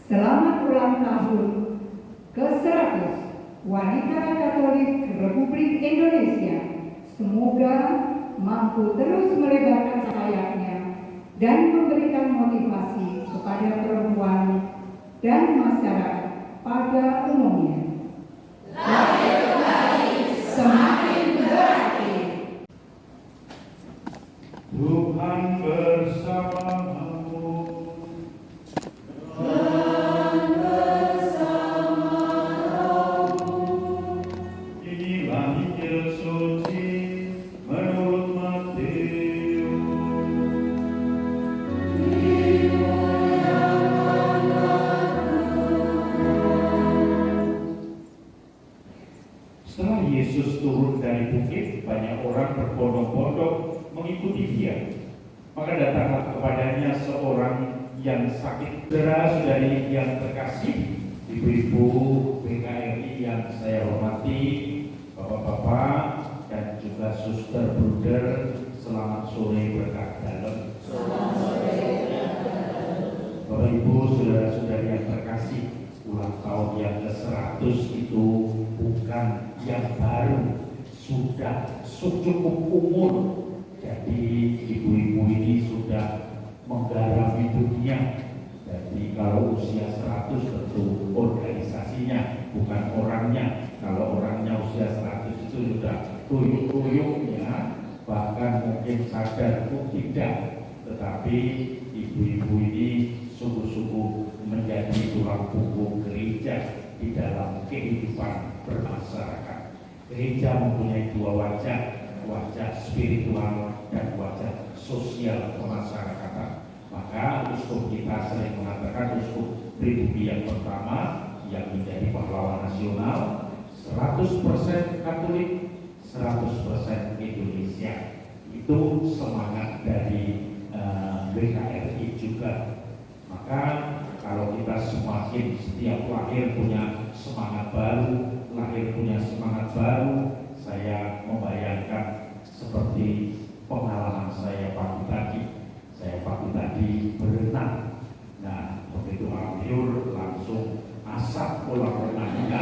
Selamat ulang tahun ke-100 Wanita Katolik Republik Indonesia. Semoga mampu terus melebarkan sayapnya dan memberikan motivasi kepada perempuan dan masyarakat pada umumnya. Lahir kembali semakin berarti. Tuhan bersamamu. Setelah Yesus turun dari bukit, banyak orang berbondong-bondong mengikuti dia. Maka datanglah kepadanya seorang yang sakit. Saudara-saudari yang terkasih, ibu-ibu PKRI yang saya hormati, bapak-bapak dan juga suster bruder, selamat sore berkah dalam. Bapak Ibu, saudara-saudari yang terkasih, ulang tahun yang ke-100 itu bukan yang baru, sudah cukup umur. Jadi ibu-ibu ini sudah menggarami dunia. Jadi kalau usia 100 tentu organisasinya, bukan orangnya. Kalau orangnya usia 100 itu sudah tuyuk-tuyuknya, bahkan mungkin sadar pun tidak. Tetapi ibu-ibu ini sungguh-sungguh menjadi tulang punggung gereja di dalam kehidupan bermasyarakat. Gereja mempunyai dua wajah, wajah spiritual dan wajah sosial kemasyarakatan. Maka uskup kita sering mengatakan uskup pribumi yang pertama yang menjadi pahlawan nasional, 100% Katolik, 100% Indonesia. Itu semangat dari BKRI juga. Maka kalau kita semakin setiap lahir punya semangat baru, lahir punya semangat baru, saya membayangkan seperti pengalaman saya pagi tadi. Saya pagi tadi berenang. Nah, begitu ambil langsung asap kolam renangnya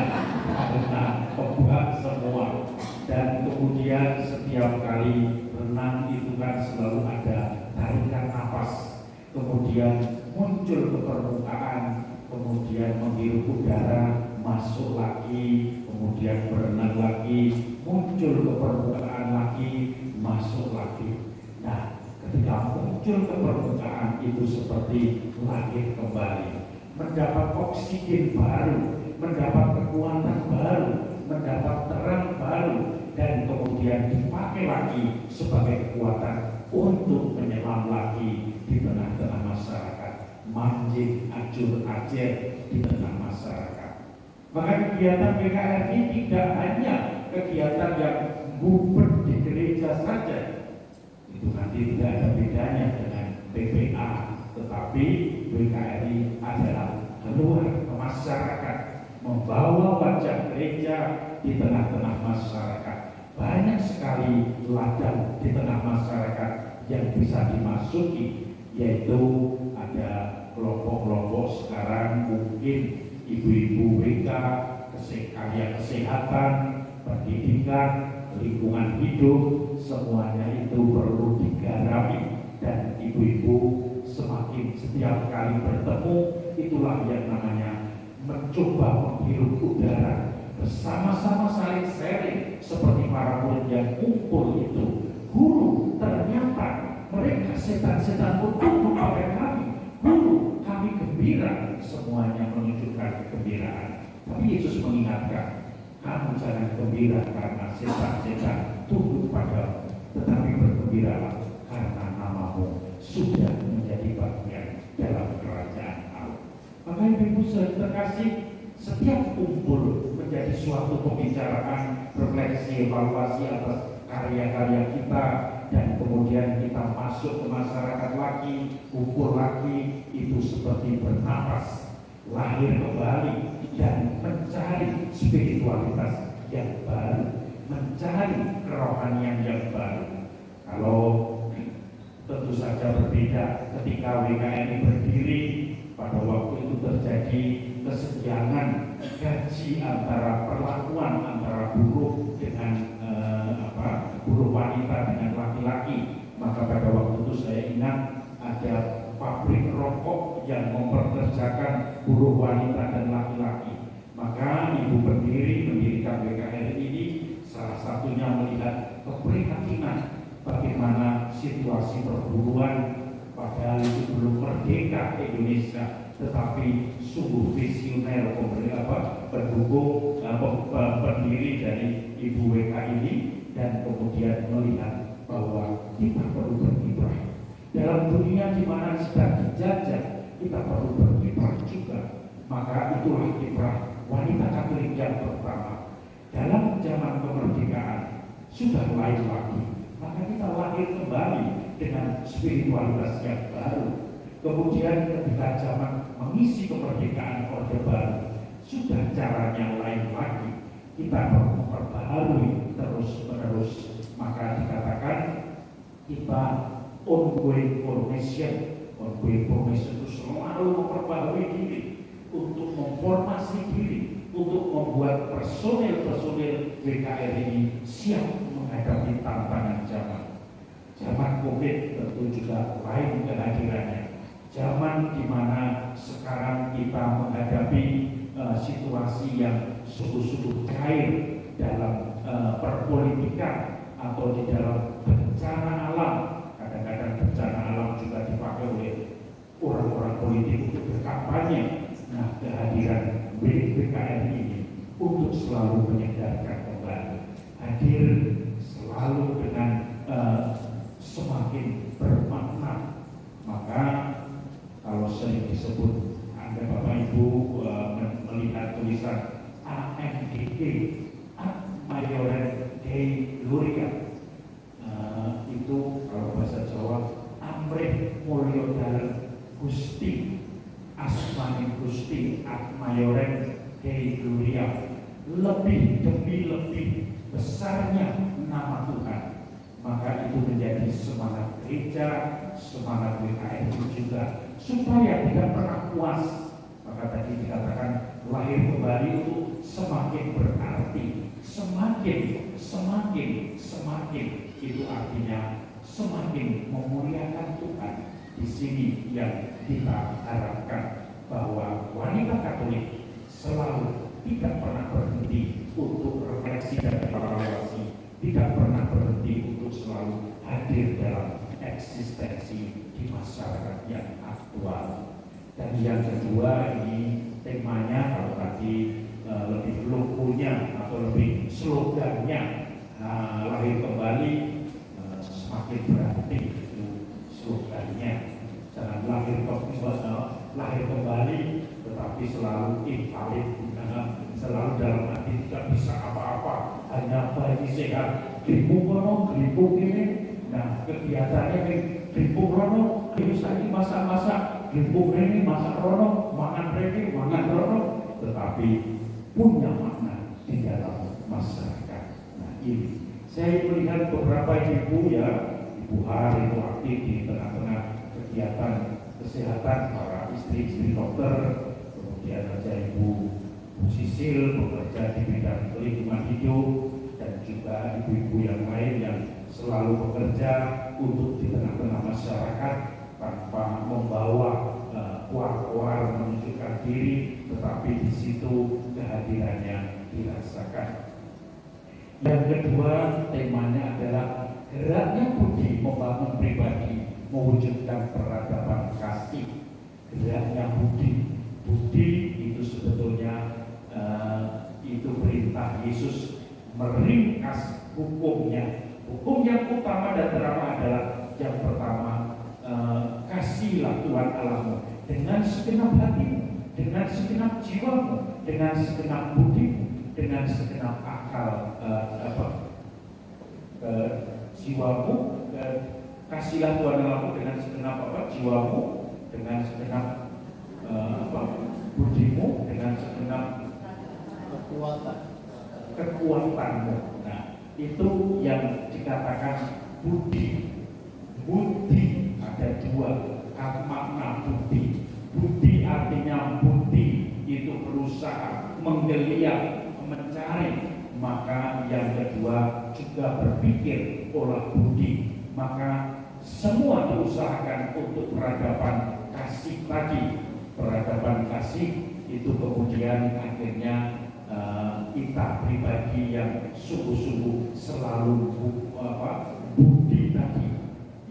karena kebak semua. Dan kemudian setiap kali renang itu kan selalu ada tarikan napas. Kemudian muncul ke permukaan, kemudian menghirup udara, masuk lagi, kemudian berenang lagi, muncul ke permukaan lagi, masuk lagi. Nah, ketika muncul ke permukaan itu seperti lahir kembali, mendapat oksigen baru, mendapat kekuatan baru, mendapat terang baru, dan kemudian dipakai lagi sebagai kekuatan untuk menyelam lagi di tengah-tengah masyarakat, manjing acur-acir di tengah masyarakat. Maka kegiatan PKRI tidak hanya kegiatan yang ngumpet di gereja saja, itu nanti tidak ada bedanya dengan PPA, tetapi PKRI adalah keluar ke masyarakat, membawa wajah gereja di tengah-tengah masyarakat. Banyak sekali ladang di tengah masyarakat yang bisa dimasuki, yaitu ada kelompok-kelompok sekarang mungkin ibu-ibu WK, karya kesehatan, pendidikan, lingkungan hidup, semuanya itu perlu digarami. Dan ibu-ibu semakin setiap kali bertemu, itulah yang namanya mencoba menghirup udara, bersama-sama saling sharing seperti para murid yang kumpul itu. Guru, ternyata mereka setan-setan pun tunduk pada kami. Guru, kami gembira. Semuanya menunjukkan kegembiraan. Tapi Yesus mengingatkan, kamu jangan gembira karena setan-setan tunduk padamu, tetapi bergembiralah karena namamu sudah menjadi bagian dalam kerajaan Allah. Maka ibu-ibu terkasih, setiap kumpul menjadi suatu pembicaraan, refleksi, evaluasi atas karya-karya kita, dan kemudian kita masuk ke masyarakat lagi, kumpul lagi, itu seperti bernapas, lahir kembali, dan mencari spiritualitas yang baru, mencari kerohanian yang baru. Kalau tentu saja berbeda ketika WKN berdiri, pada waktu itu terjadi terjadi kesenjangan gaji antara perlakuan antara buruh dengan buruh wanita dengan laki-laki. Maka pada waktu itu saya ingat ada pabrik rokok yang mempekerjakan buruh wanita dan laki-laki. Maka ibu pendiri mendirikan WKR ini salah satunya melihat keprihatinan bagaimana situasi perburuan, padahal itu belum merdeka Indonesia, tetapi sungguh visioner pendiri dari Ibu WK ini, dan kemudian melihat bahwa kita perlu berkiprah dalam dunia di mana sedang dijajah. Kita perlu berkiprah juga. Maka itulah kiprah wanita Katolik yang pertama. Dalam zaman kemerdekaan sudah lain lagi, maka kita lahir kembali dengan spiritualitas yang baru. Kemudian ketika zaman mengisi kemerdekaan Orde Baru, sudah caranya lain lagi. Kita perlu memperbaharui terus-menerus. Maka dikatakan kita ongoing formation. Ongoing formation itu selalu memperbaharui diri, untuk memformasi diri, untuk membuat personil-personil WKR ini siap menghadapi tantangan zaman. Zaman COVID tentu juga lain kehadirannya. Zaman di mana sekarang kita menghadapi situasi yang sungguh-sungguh cair dalam perpolitikan atau di dalam bencana alam. Kadang-kadang bencana alam juga dipakai oleh orang-orang politik untuk berkampanye. Nah, kehadiran WKR ini untuk selalu menyegarkan kembali, hadir selalu dengan semakin bermakna. Maka kalau sering disebut, Anda Bapak Ibu melihat tulisan AMDG, Ad Maiorem Dei Gloria, itu kalau bahasa Jawa Amrih Mulya Dalem Gusti, asmane Gusti, Ad Maiorem Dei Gloria, lebih demi lebih besarnya nama Tuhan. Maka itu menjadi semangat gereja, semangat WKR juga, supaya tidak pernah puas. Maka tadi dikatakan lahir kembali itu semakin berarti, semakin itu artinya semakin memuliakan Tuhan. Di sini yang kita harapkan, bahwa wanita Katolik selalu tidak pernah berhenti untuk refleksi dan evaluasi, tidak pernah berhenti untuk selalu hadir dalam eksistensi di masyarakat yang aktual. Dan yang kedua, ini temanya kalau tadi lebih logonya atau lebih slogannya lahir kembali, semakin berarti itu slogannya. Jangan lahir kembali tetapi selalu invalid, selalu dalam arti tidak bisa apa-apa, hanya bayi sehat, gelipung kono, gelipung ini. Nah, kegiatannya gelipung rono, bisa ini masak-masak, gelipung ini masak rono, mangan rene, mangan rono, tetapi punya makna di dalam masyarakat. Nah, ini saya melihat beberapa ibu ya, Ibu Har itu aktif di tengah-tengah kegiatan kesehatan para istri-istri dokter, kemudian ada Ibu Sisil bekerja di bidang lingkungan hidup, dan juga ibu-ibu yang lain yang selalu bekerja untuk di tengah-tengah masyarakat tanpa membawa kuar-kuar menunjukkan diri, tetapi di situ kehadirannya dirasakan. Yang kedua, temanya adalah geraknya budi membangun pribadi, mewujudkan peradaban kasih. Geraknya budi itu sebetulnya itu perintah Yesus meringkas hukumnya. Hukum yang utama dan terama adalah yang pertama, kasihlah Tuhan Allahmu dengan segenap hatimu, dengan segenap jiwamu, dengan segenap budimu, dengan segenap akal jiwamu. Kasihlah Tuhan Allahmu dengan segenap jiwamu, dengan segenap budimu, dengan segenap kekuatanmu. Nah, itu yang dikatakan budi. Budi ada dua makna budi. Budi artinya budi berusaha, menggeliat, mencari. Maka yang kedua juga berpikir, olah budi. Maka semua diusahakan untuk peradaban kasih tadi. Peradaban kasih itu kemudian akhirnya kita pribadi yang sungguh-sungguh selalu budi tadi,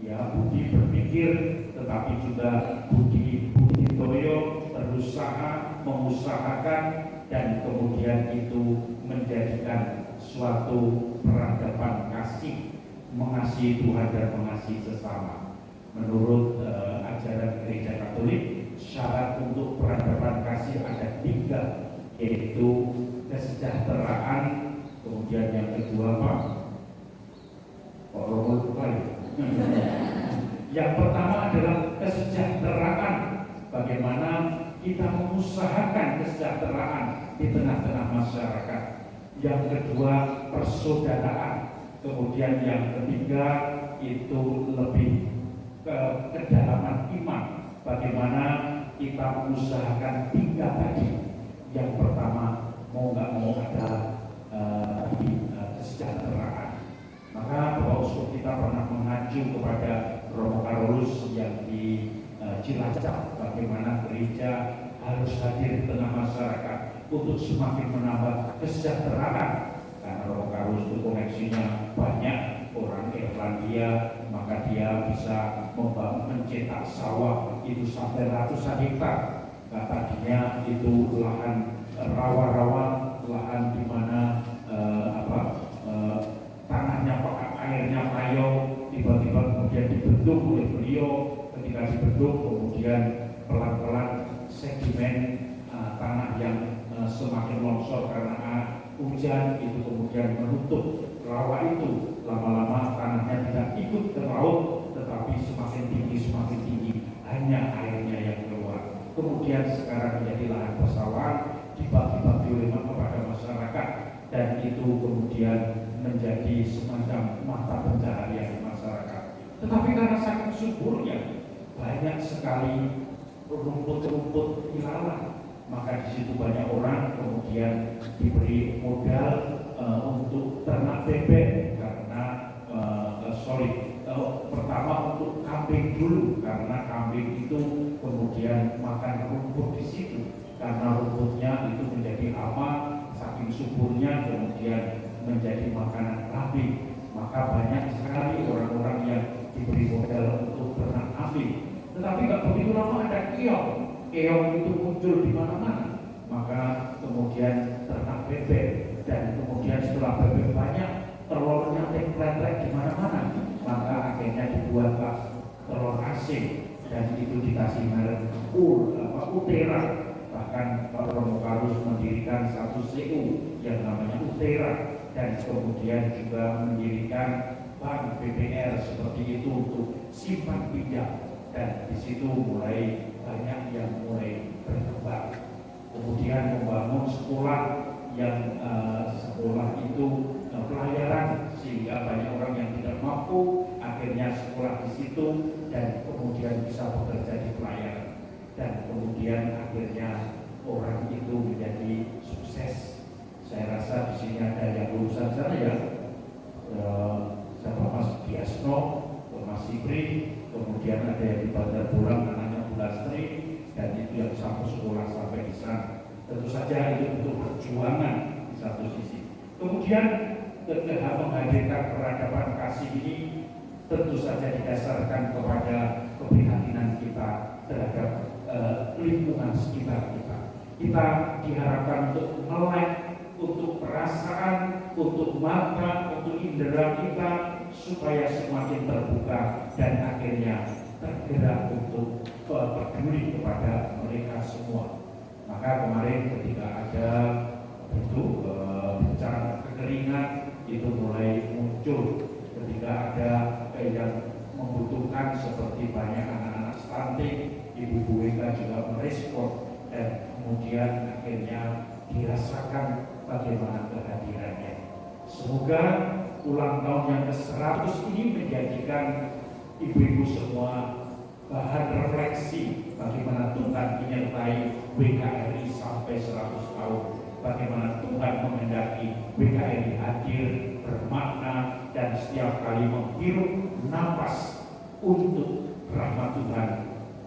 ya, budi berpikir, tetapi juga budi toyo, berusaha, mengusahakan, dan kemudian itu menjadikan suatu peradaban kasih, mengasihi Tuhan dan mengasihi sesama. Menurut ajaran Gereja Katolik, syarat untuk peradaban kasih ada 3, yaitu kesejahteraan, kemudian yang kedua apa? Yang pertama adalah kesejahteraan. Bagaimana kita mengusahakan kesejahteraan di tengah-tengah masyarakat. Yang kedua, persaudaraan. Kemudian yang ketiga itu lebih ke kedalaman iman. Bagaimana kita mengusahakan 3 tadi. Yang pertama, mau nggak mau ada kesejahteraan. Maka Bapak Uskup kita pernah mengacu kepada Romo Carolus yang di Cilacap, bagaimana gereja harus hadir di tengah masyarakat untuk semakin menambah kesejahteraan. Karena Romo Carolus itu koneksinya banyak, orang Irlandia, maka dia bisa mencetak sawah itu sampai ratusan hektar. Tadinya itu lahan rawa-rawa, lahan di mana tanahnya pakai airnya payau, tiba-tiba kemudian dibentuk oleh beliau. Ketika dibentuk, kemudian pelan-pelan sedimen tanah yang semakin longsor karena hujan itu kemudian menutup rawa itu. Lama-lama tanahnya tidak ikut ke laut, tetapi semakin tinggi, hanya airnya yang keluar. Kemudian sekarang menjadi lahan persawahan, dibagi-bagi oleh kepada masyarakat, dan itu kemudian menjadi semacam mata pencaharian masyarakat. Tetapi karena saking suburnya, banyak sekali rumput-rumput ilalang, maka di situ banyak orang kemudian diberi modal untuk ternak bebek, karena pertama untuk kambing dulu, karena kambing itu kemudian makan rumput di situ, karena rumputnya itu menjadi aman, saking suburnya kemudian menjadi makanan kambing. Maka banyak sekali orang-orang yang diberi modal untuk ternak kambing. Tetapi nggak begitu lama ada keong itu muncul di mana-mana. Maka kemudian ternak bebek, dan kemudian setelah bebek banyak, telurnya teklek-teklek di mana-mana. Maka akhirnya dibuatlah telur asin, dan itu dikasih merek Utera. Bahkan Pak Romo Carolus mendirikan satu CU yang namanya Utera, dan kemudian juga mendirikan bank BBR seperti itu untuk simpan pinjam, dan di situ mulai banyak yang mulai berkembang. Kemudian membangun sekolah yang sekolah itu pelayaran, sehingga banyak orang yang tidak mampu akhirnya sekolah di situ dan kemudian bisa bekerja di pelayaran, dan kemudian akhirnya orang itu menjadi sukses. Saya rasa di sini ada yang lulusan sana ya, siapa Mas Biasno, Mas Sibri, kemudian ada yang di Bandar Bulang anaknya Bu Lastri, dan itu yang satu sekolah sampai di sana. Tentu saja itu untuk perjuangan di satu sisi. Kemudian ketika menghadirkan peradaban kasih ini tentu saja didasarkan kepada keprihatinan kita terhadap lingkungan sekitar kita. Kita diharapkan untuk melek, untuk perasaan, untuk mata, untuk indera kita, supaya semakin terbuka dan akhirnya tergerak untuk peduli kepada mereka semua. Maka kemarin ketika ada bencana kekeringan itu mulai muncul, ketika ada yang membutuhkan seperti banyak anak-anak stunting, Ibu WK juga merespon, dan kemudian akhirnya dirasakan bagaimana kehadirannya. Semoga ulang tahun yang ke-100 ini menjadikan ibu-ibu semua bahan refleksi bagaimana Tuhan menyertai WKRI sampai sampai 100 tahun. Bagaimana Tuhan menghendaki PKRI hadir, bermakna, dan setiap kali menghirup napas untuk rahmat Tuhan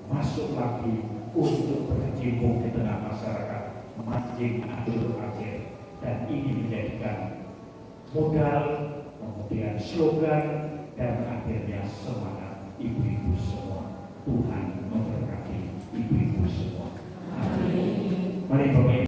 masuk lagi untuk berkecimpung di tengah masyarakat makin akhir. Dan ini menjadikan modal, kemudian slogan, dan akhirnya semangat ibu-ibu semua. Tuhan memberkati ibu-ibu semua. Amin. Mari Bapak Ibu.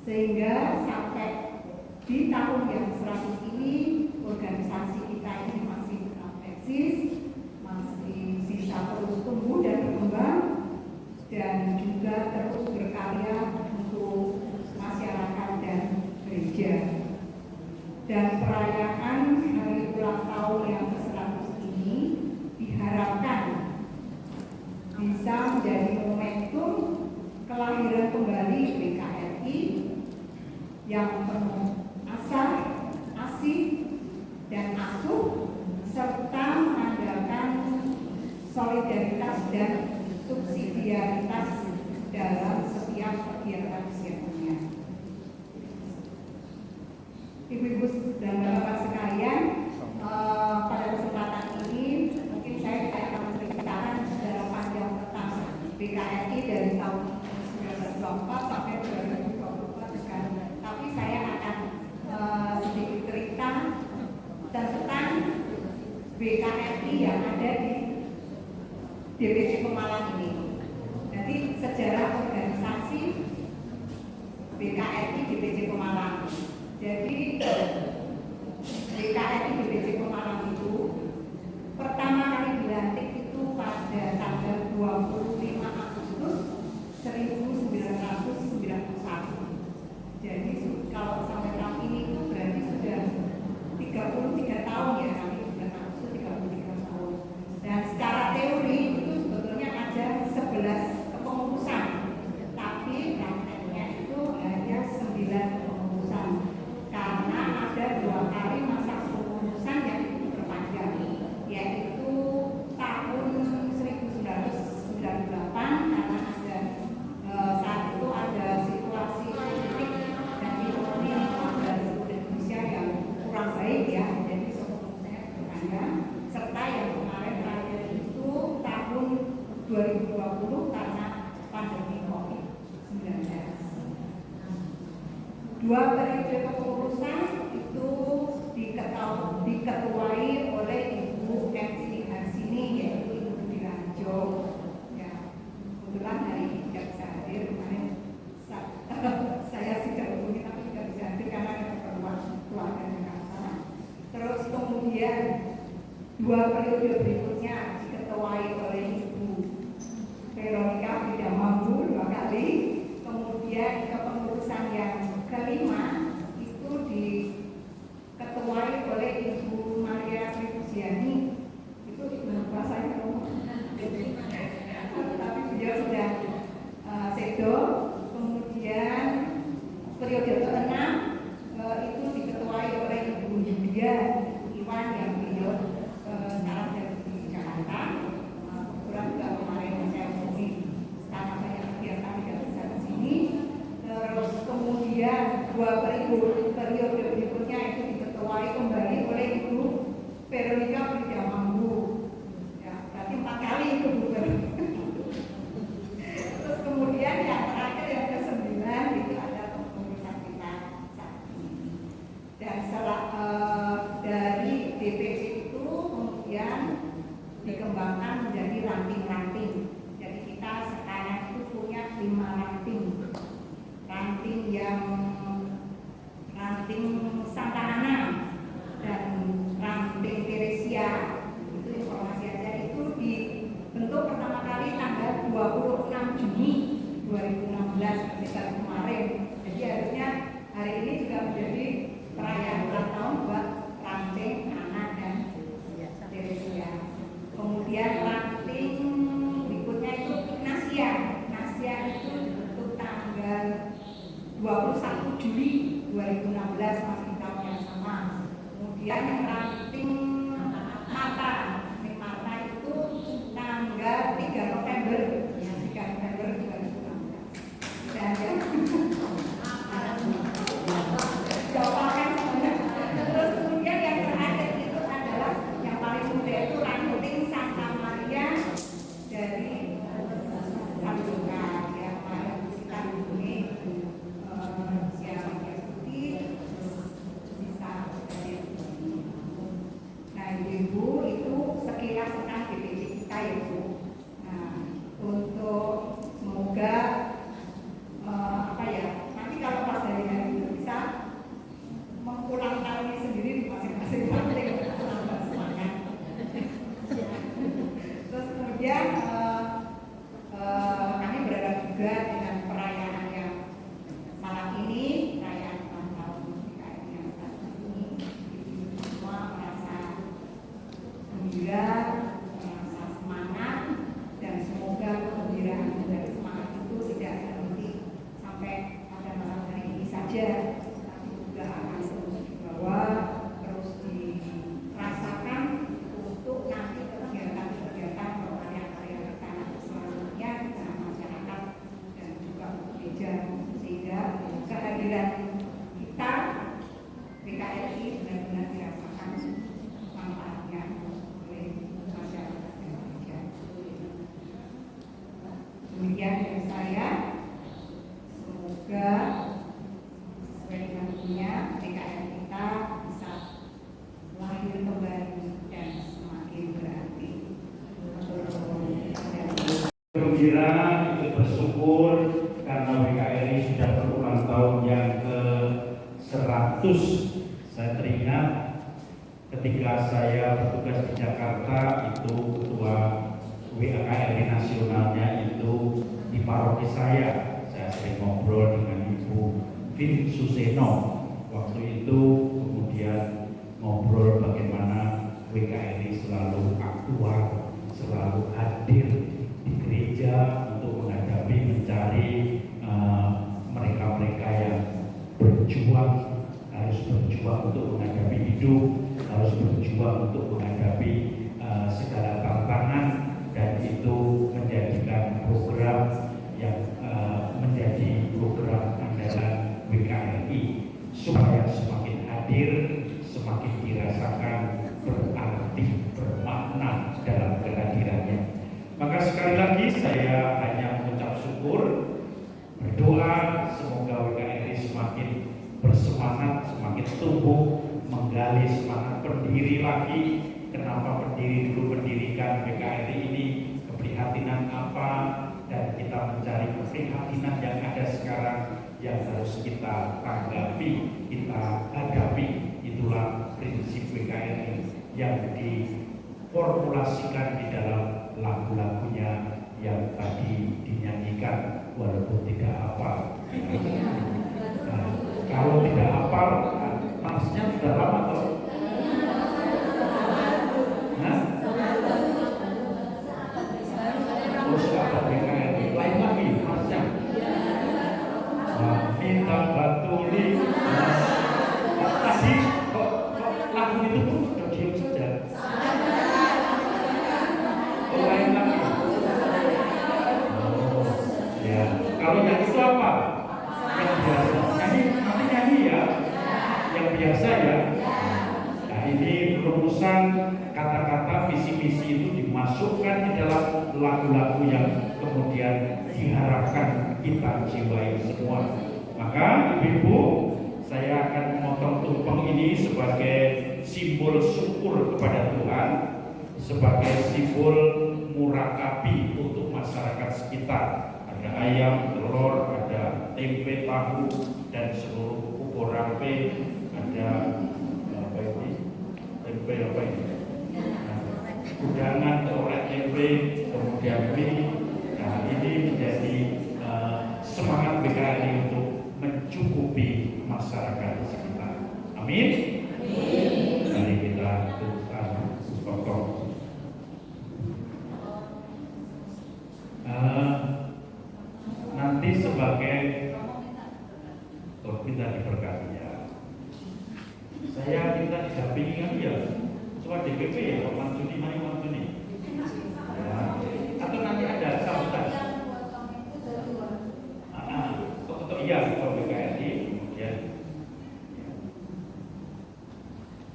Sehingga sampai di tahun yang 100 ini organisasi kita ini masih tetap eksis, masih bisa terus tumbuh dan berkembang, dan juga terus berkarya untuk masyarakat dan gereja. Dan perayaan hari ulang dan asuh serta mengandalkan solidaritas dan subsidiaritas dalam setiap kegiatan kesiapannya. Ibu-ibu dan bapak sekalian, pada kesempatan ini mungkin saya akan menceritakan secara panjang tentang BKRI dari tahun 1924 sampai 2024 kan. Tapi saya akan sedikit cerita tentang BKRI yang ada di DPC Pemalang ini. Jadi sejarah organisasi BKRI DPC Pemalang. Jadi BKRI DPC Pemalang itu pertama kali dilantik itu pada tanggal 25 Agustus 1991. Jadi kalau sampai tahun ini itu berarti sudah 33 tahun ya, kami bulan Agustus 33 tahun. Dan secara teori itu sebetulnya ada 11 kepengurusan, tapi prakteknya itu hanya 9 kepengurusan karena ada 2 kali masa kepengurusan yang diperpanjang, yaitu tahun 1998 karena ada saat itu ada situasi politik dan ekonomi yang ada di Indonesia yang kurang baik ya, jadi kepengurusannya diperpanjang, serta yang kemarin terakhir itu tahun 2020 karena pandemi COVID-19. 2 periode kepengurusan itu diketuai oleh Ibu MC Harsini, yaitu Ibu Budi Raharjo. Ya, kebetulan hari ini tidak bisa hadir, kemarin saya sudah hubungi tapi tidak bisa hadir karena ada keperluan keluarga Jakarta. Terus kemudian 2 periode berikutnya diketuai oleh Ibu Veronica Bidamambu 2 kali. Kemudian kepengurusan yang kelima itu diketuai oleh Ibu Maria Sri Pujiani. Itu bahasanya tapi beliau sudah sedo. Kemudian periode ke-6 itu diketuai oleh Ibu Yulia Iwan yang beliau sekarang dari di Jakarta. Kebetulan juga kemarin saya hubungi karena banyak kegiatan tidak bisa ke sini. Terus kemudian 2 periode Gembira, ikut bersyukur karena WKRI sudah berulang tahun yang ke-100. Saya teringat ketika saya bertugas di Jakarta, itu ketua WKRI nasionalnya itu di paroki saya sering ngobrol dengan Ibu Vin Suseno. Waktu itu kemudian ngobrol bagaimana WKRI selalu aktual, selalu hadir di gereja untuk menghadapi, mencari mereka-mereka yang harus berjuang untuk menghadapi hidup, harus berjuang untuk menghadapi segala tantangan, dan itu menjadikan program yang menjadi program andalan WKRI supaya semakin hadir, semakin dirasakan berarti, bermakna dalam kehadirannya. Maka sekali lagi saya hanya mengucap syukur, berdoa semoga WKRI semakin bersemangat, semakin tumbuh, menggali semangat pendiri lagi. Kenapa pendiri dulu mendirikan WKRI ini, keprihatinan apa, dan kita mencari keprihatinan yang ada sekarang yang harus kita tanggapi, kita hadapi. Itulah prinsip WKRI yang diformulasikan di dalam lagu-lagunya yang tadi dinyanyikan walaupun tidak hafal. Nah, kalau tidak hafal, maksudnya sudah lama toh? Terus ada WKRI lain lagi, maksudnya minta batuli. Tadi kok lagu itu pun sudah diam saja. Lain lagi. Oh, ya. Kalau yang itu apa? Yang biasa. Nanti nyanyi ya. Yang biasa ya. Nah, ini rumusan kata-kata visi-misi itu dimasukkan di dalam lagu-lagu yang kemudian diharapkan kita jiwai semua. Maka ibu-ibu, saya akan memotong tumpeng ini sebagai simbol syukur kepada Tuhan, sebagai simbol murakabi untuk masyarakat sekitar. Ada ayam, telur, ada tempe, tahu, dan seluruh bubur rampe. Ada apa ini? Tempe apa ini? Udangan, orek tempe, kemudian mie. Nah, ini menjadi semangat WKRI untuk mencukupi masyarakat sekitar. Amin. Mari kita tutup potong. Nanti sebagai kita diberkati ya. Saya minta didampingi kan ya. Ketua DPP ya, Pak Mansuni, mari Mansuni. Ya. Atau nanti ada sambutan. Iya, Ketua WKRI, kemudian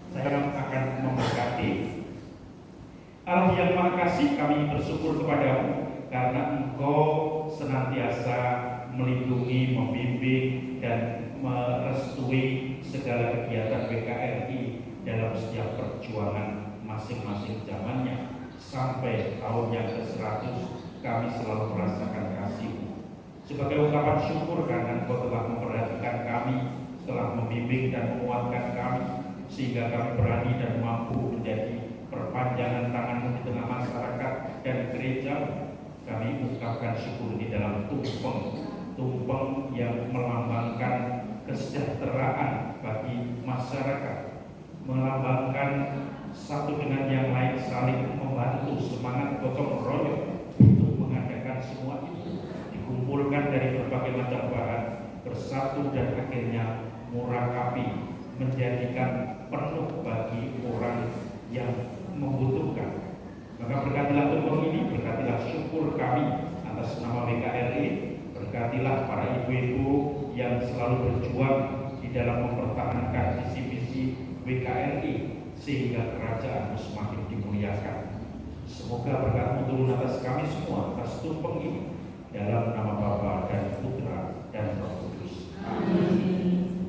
saya akan memberkati. Allah yang Maha Kasih, kami bersyukur kepadamu karena Engkau senantiasa melindungi, membimbing, dan merestui segala kegiatan WKRI dalam setiap perjuangan masing-masing zamannya. Sampai tahun yang ke-100 kami selalu merasakan kasih-Mu. Sebagai ungkapan syukur karena Engkau telah memperhatikan kami, telah membimbing dan menguatkan kami, sehingga kami berani dan mampu menjadi perpanjangan tangan-Mu di tengah masyarakat dan gereja. Kami ungkapkan syukur di dalam tumpeng yang melambangkan kesejahteraan bagi masyarakat, melambangkan satu dengan yang lain saling membantu, semangat gotong royong untuk mengadakan semua itu, dikumpulkan dari berbagai macam bahan, bersatu dan akhirnya murakabi, menjadikan penuh bagi orang yang membutuhkan. Maka berkatilah tumpeng ini, berkatilah syukur kami atas nama WKRI, berkatilah para ibu-ibu yang selalu berjuang di dalam mempertahankan visi-misi WKRI sehingga kerajaan semakin dimuliakan. Semoga berkat-Mu turun atas kami semua, atas tumpeng ini, dalam nama Bapa dan Putra dan Roh Kudus. Amin.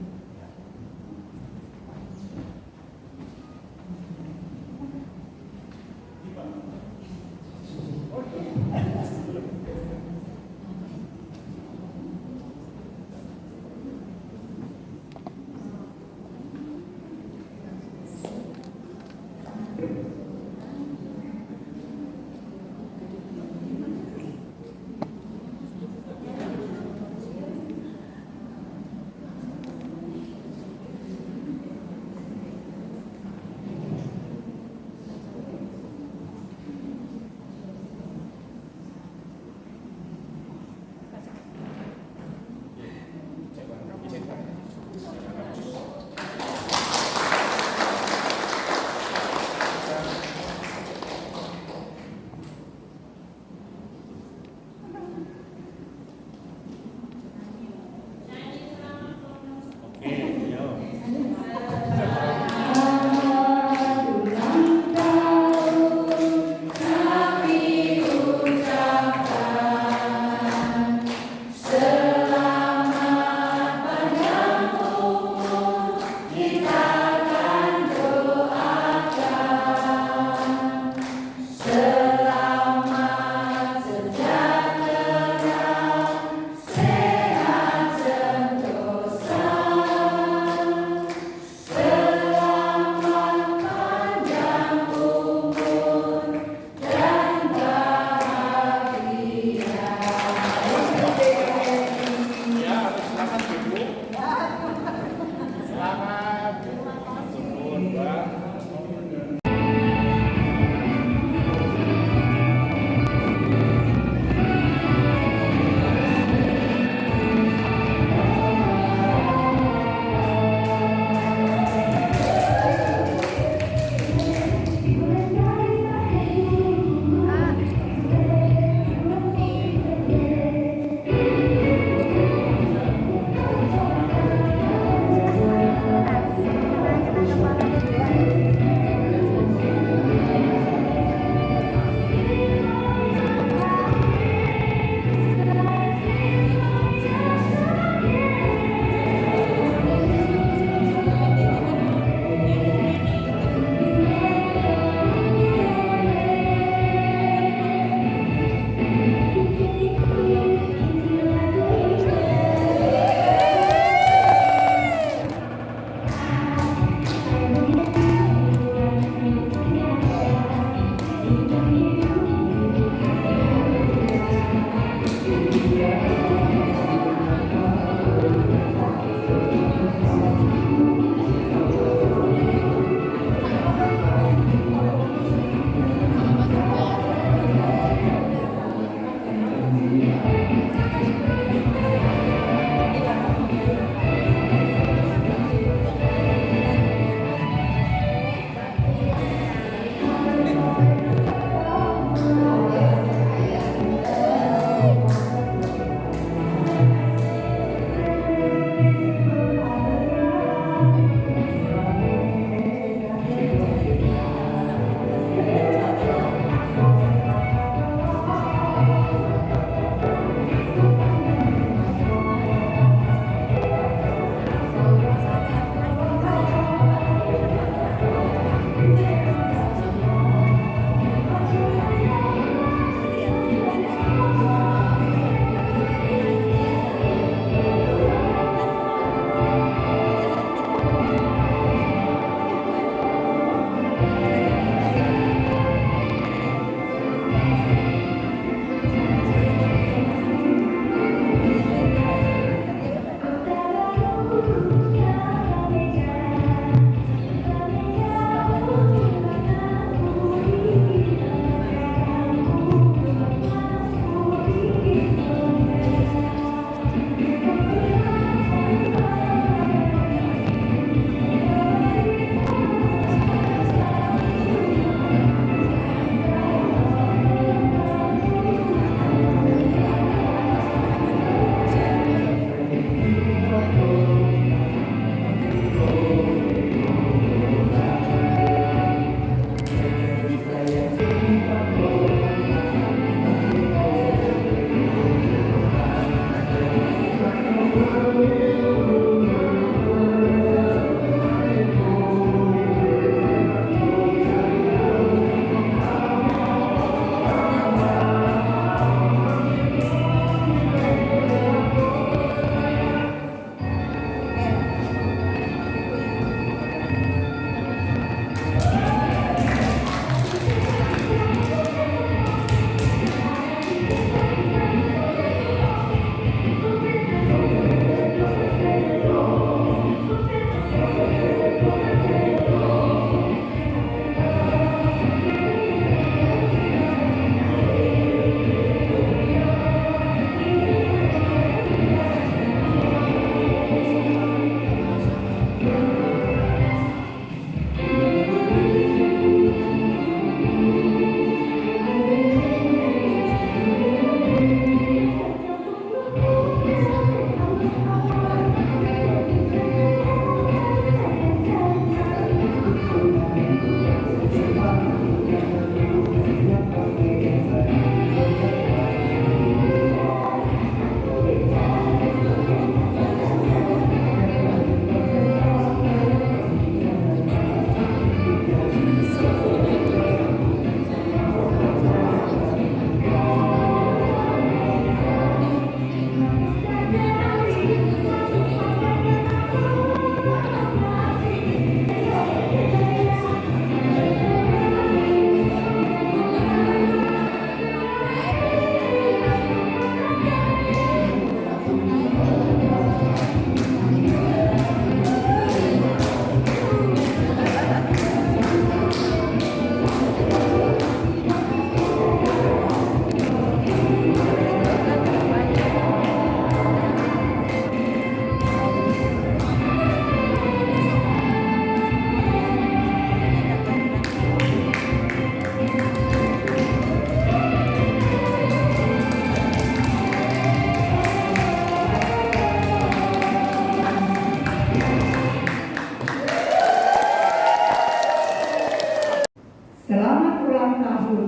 Selamat ulang tahun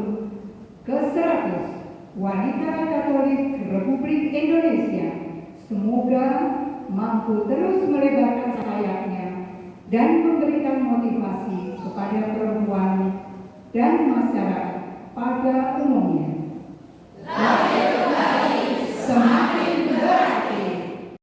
ke-100 Wanita Katolik Republik Indonesia. Semoga mampu terus melebarkan sayapnya dan memberikan motivasi kepada perempuan dan masyarakat pada